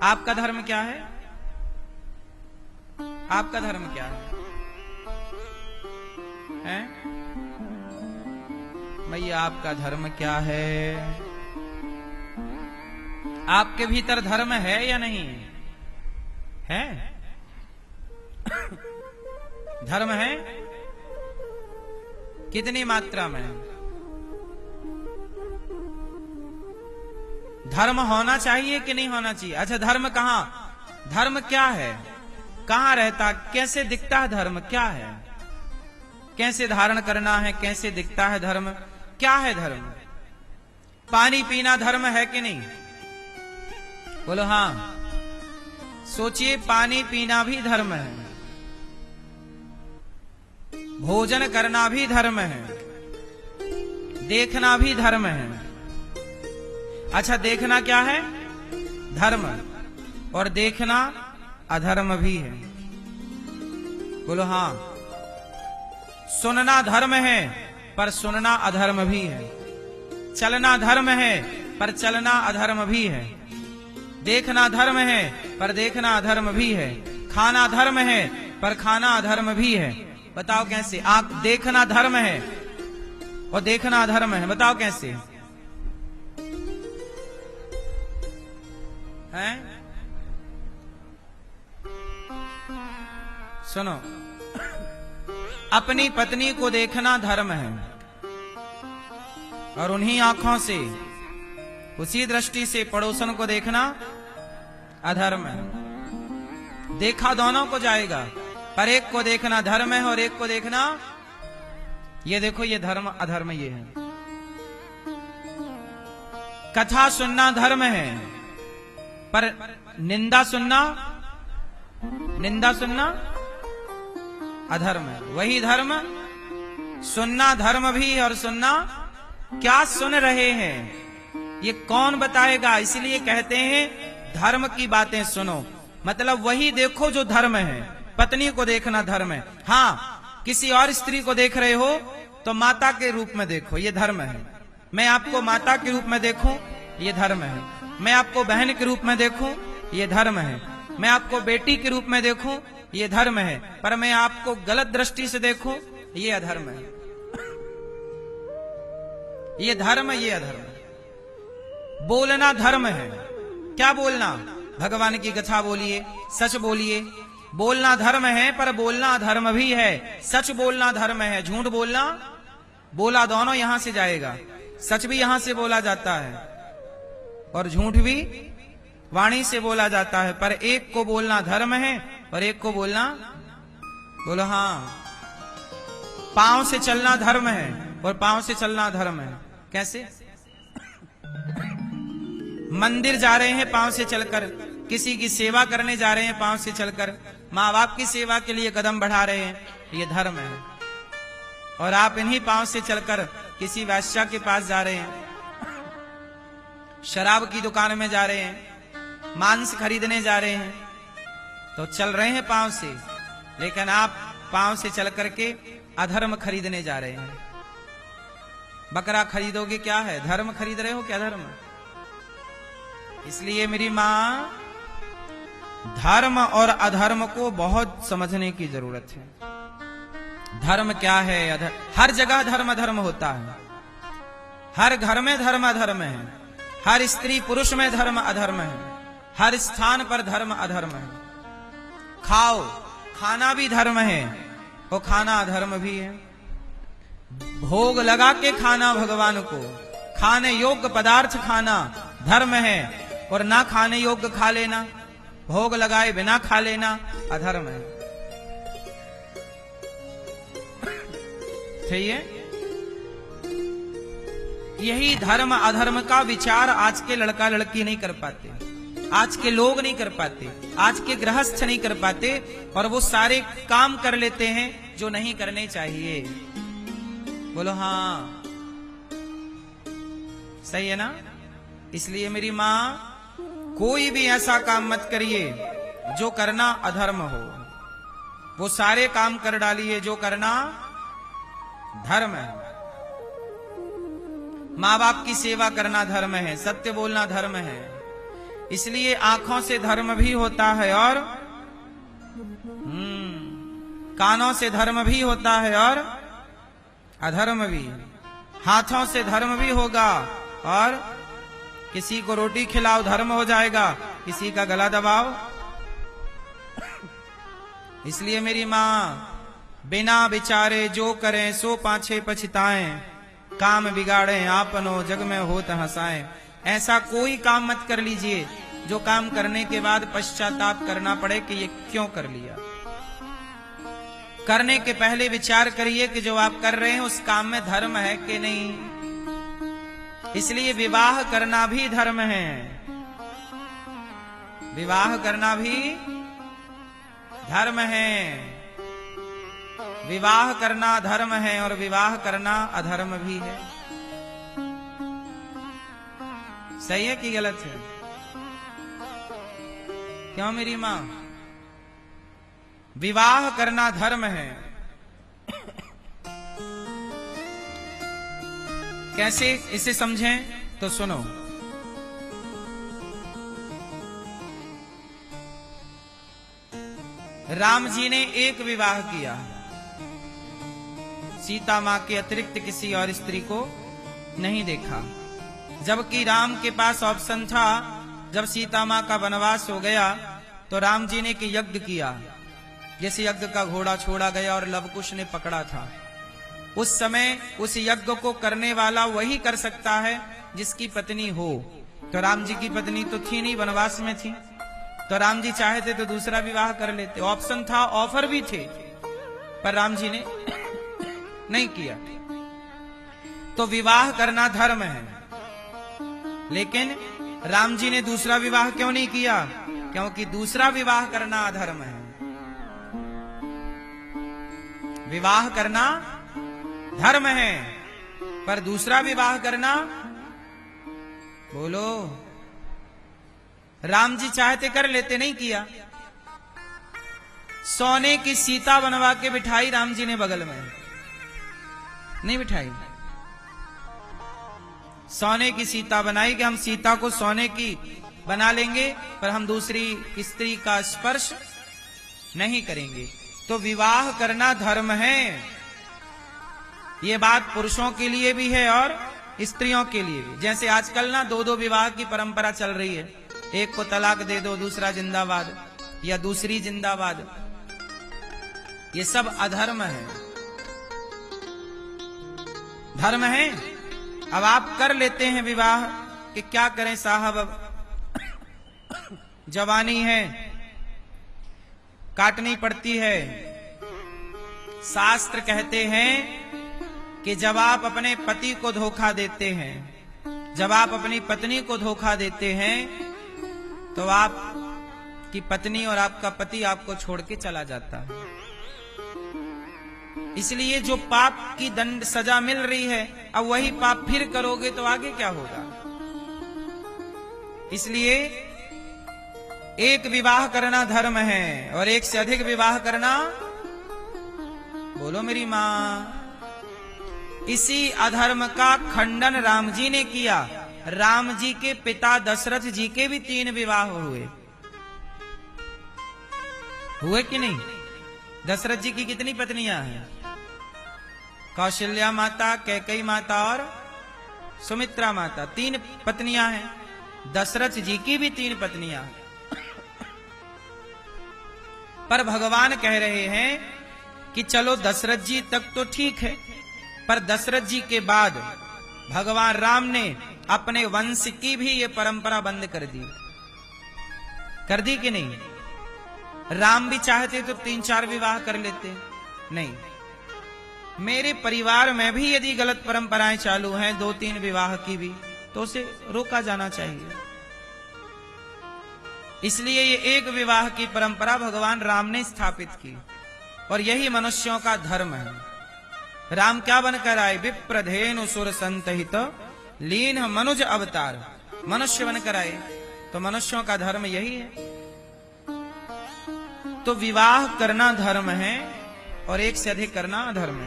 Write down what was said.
आपका धर्म क्या है? आपका धर्म क्या है? हैं? भैया आपका धर्म क्या है? आपके भीतर धर्म है या नहीं है? धर्म है कितनी मात्रा में? धर्म होना चाहिए कि नहीं होना चाहिए? अच्छा, धर्म कहां? धर्म क्या है? कहां रहता? कैसे दिखता है धर्म? क्या है? कैसे धारण करना है? कैसे दिखता है धर्म? क्या है धर्म? पानी पीना धर्म है कि नहीं? बोलो हां। सोचिए, पानी पीना भी धर्म है, भोजन करना भी धर्म है, देखना भी धर्म है। अच्छा, देखना क्या है? धर्म। और देखना अधर्म भी है। बोलो हां। सुनना धर्म है पर सुनना अधर्म भी है। चलना धर्म है पर चलना अधर्म भी है। देखना धर्म है पर देखना अधर्म भी है। खाना धर्म है पर खाना अधर्म भी है। बताओ कैसे? आंख देखना धर्म है और देखना अधर्म है। बताओ कैसे हैं? सुनो, अपनी पत्नी को देखना धर्म है और उन्हीं आंखों से, उसी दृष्टि से पड़ोसन को देखना अधर्म है। देखा दोनों को जाएगा, पर एक को देखना धर्म है और एक को देखना, ये देखो, ये धर्म अधर्म ये है। कथा सुनना धर्म है पर निंदा सुनना अधर्म है। वही धर्म, सुनना धर्म भी और सुनना। क्या सुन रहे हैं ये कौन बताएगा? इसलिए कहते हैं धर्म की बातें सुनो, मतलब वही देखो जो धर्म है। पत्नी को देखना धर्म है। हाँ, किसी और स्त्री को देख रहे हो तो माता के रूप में देखो, ये धर्म है। मैं आपको माता के रूप में देखूं, ये धर्म है। मैं आपको बहन के रूप में देखूं, ये धर्म है। मैं आपको बेटी के रूप में देखूं, ये धर्म है। पर मैं आपको गलत दृष्टि से देखूं, ये अधर्म है। ये धर्म, ये अधर्म। बोलना धर्म है। क्या बोलना? भगवान की कथा बोलिए, सच बोलिए। बोलना धर्म है पर बोलना धर्म भी है। सच बोलना धर्म है, झूठ बोलना, बोला दोनों यहां से जाएगा। सच भी यहां से बोला जाता है और झूठ भी वाणी से बोला जाता है, पर एक को बोलना धर्म है और एक को बोलना, बोलो हां। पांव से चलना धर्म है और पांव से चलना धर्म है। कैसे? मंदिर जा रहे हैं पांव से चलकर, किसी की सेवा करने जा रहे हैं पांव से चलकर, माँ बाप की सेवा के लिए कदम बढ़ा रहे हैं, ये धर्म है। और आप इन्हीं पांव से चलकर किसी वेश्या के पास जा रहे हैं, शराब की दुकान में जा रहे हैं, मांस खरीदने जा रहे हैं, तो चल रहे हैं पांव से, लेकिन आप पांव से चल करके अधर्म खरीदने जा रहे हैं। बकरा खरीदोगे, क्या है? धर्म खरीद रहे हो, क्या धर्म? इसलिए मेरी मां, धर्म और अधर्म को बहुत समझने की जरूरत है। धर्म क्या है? हर जगह धर्म अधर्म होता है। हर घर में धर्म अधर्म है। हर स्त्री पुरुष में धर्म अधर्म है। हर स्थान पर धर्म अधर्म है। खाओ, खाना भी धर्म है और खाना अधर्म भी है। भोग लगा के खाना भगवान को, खाने योग्य पदार्थ खाना धर्म है और ना खाने योग्य खा लेना, भोग लगाए बिना खा लेना अधर्म है। ठीक है? यही धर्म अधर्म का विचार आज के लड़का लड़की नहीं कर पाते, आज के लोग नहीं कर पाते, आज के गृहस्थ नहीं कर पाते, और वो सारे काम कर लेते हैं जो नहीं करने चाहिए। बोलो हाँ, सही है ना? इसलिए मेरी मां, कोई भी ऐसा काम मत करिए जो करना अधर्म हो। वो सारे काम कर डालिए जो करना धर्म है। माँ बाप की सेवा करना धर्म है, सत्य बोलना धर्म है, इसलिए आंखों से धर्म भी होता है और कानों से धर्म भी होता है और अधर्म भी। हाथों से धर्म भी होगा और किसी को रोटी खिलाओ धर्म हो जाएगा, किसी का गला दबाओ। इसलिए मेरी माँ बिना विचारे जो करें सो पाछे पछताएं, काम बिगाड़े आपनो जग में होत हंसाएं। ऐसा कोई काम मत कर लीजिए जो काम करने के बाद पश्चाताप करना पड़े कि ये क्यों कर लिया। करने के पहले विचार करिए कि जो आप कर रहे हैं उस काम में धर्म है कि नहीं। इसलिए विवाह करना भी धर्म है, विवाह करना भी धर्म है। विवाह करना धर्म है और विवाह करना अधर्म भी है। सही है कि गलत है? क्यों मेरी मां? विवाह करना धर्म है। कैसे इसे समझें तो सुनो। राम जी ने एक विवाह किया, सीता मां के अतिरिक्त किसी और स्त्री को नहीं देखा। जबकि राम के पास ऑप्शन था, जब सीता मां का वनवास हो गया तो राम जी ने एक यज्ञ किया, जिस यज्ञ का घोड़ा छोड़ा गया और लवकुश ने पकड़ा था। उस समय उस यज्ञ को करने वाला वही कर सकता है जिसकी पत्नी हो। तो राम जी की पत्नी तो थी नहीं, वनवास में थी, तो राम जी चाहते तो दूसरा विवाह कर लेते। ऑप्शन था, ऑफर भी थे, पर राम जी ने नहीं किया। तो विवाह करना धर्म है, लेकिन राम जी ने दूसरा विवाह क्यों नहीं किया? क्योंकि दूसरा विवाह करना अधर्म है। विवाह करना धर्म है, पर दूसरा विवाह करना, बोलो, राम जी चाहते कर लेते, नहीं किया। सोने की सीता बनवा के बिठाई राम जी ने बगल में, नहीं बिठाई। सोने की सीता बनाई कि हम सीता को सोने की बना लेंगे, पर हम दूसरी स्त्री का स्पर्श नहीं करेंगे। तो विवाह करना धर्म है। ये बात पुरुषों के लिए भी है और स्त्रियों के लिए भी। जैसे आजकल ना दो विवाह की परंपरा चल रही है, एक को तलाक दे दो, दूसरा जिंदाबाद, या दूसरी जिंदाबाद। ये सब अधर्म है। धर्म है। अब आप कर लेते हैं विवाह कि क्या करें साहब, अब जवानी है, काटनी पड़ती है। शास्त्र कहते हैं कि जब आप अपने पति को धोखा देते हैं, जब आप अपनी पत्नी को धोखा देते हैं, तो आपकी पत्नी और आपका पति आपको छोड़ के चला जाता है। इसलिए जो पाप की दंड सजा मिल रही है, अब वही पाप फिर करोगे तो आगे क्या होगा? इसलिए एक विवाह करना धर्म है और एक से अधिक विवाह करना, बोलो मेरी मां, इसी अधर्म का खंडन राम जी ने किया। राम जी के पिता दशरथ जी के भी 3 विवाह हुए कि नहीं? दशरथ जी की कितनी पत्नियां हैं? कौशल्या माता, कैकेयी माता और सुमित्रा माता, 3 पत्नियां हैं। दशरथ जी की भी 3 पत्नियां हैं। पर भगवान कह रहे हैं कि चलो दशरथ जी तक तो ठीक है, पर दशरथ जी के बाद भगवान राम ने अपने वंश की भी ये परंपरा बंद कर दी कि नहीं? राम भी चाहते तो 3-4 विवाह कर लेते, नहीं। मेरे परिवार में भी यदि गलत परंपराएं चालू हैं 2-3 विवाह की भी, तो उसे रोका जाना चाहिए। इसलिए ये एक विवाह की परंपरा भगवान राम ने स्थापित की, और यही मनुष्यों का धर्म है। राम क्या बनकर आए? विप्रधेनु सुर संतहित लीन मनुज अवतार, मनुष्य बनकर आए। तो मनुष्यों का धर्म यही है। तो विवाह करना धर्म है और एक से अधिक करना अधर्म है।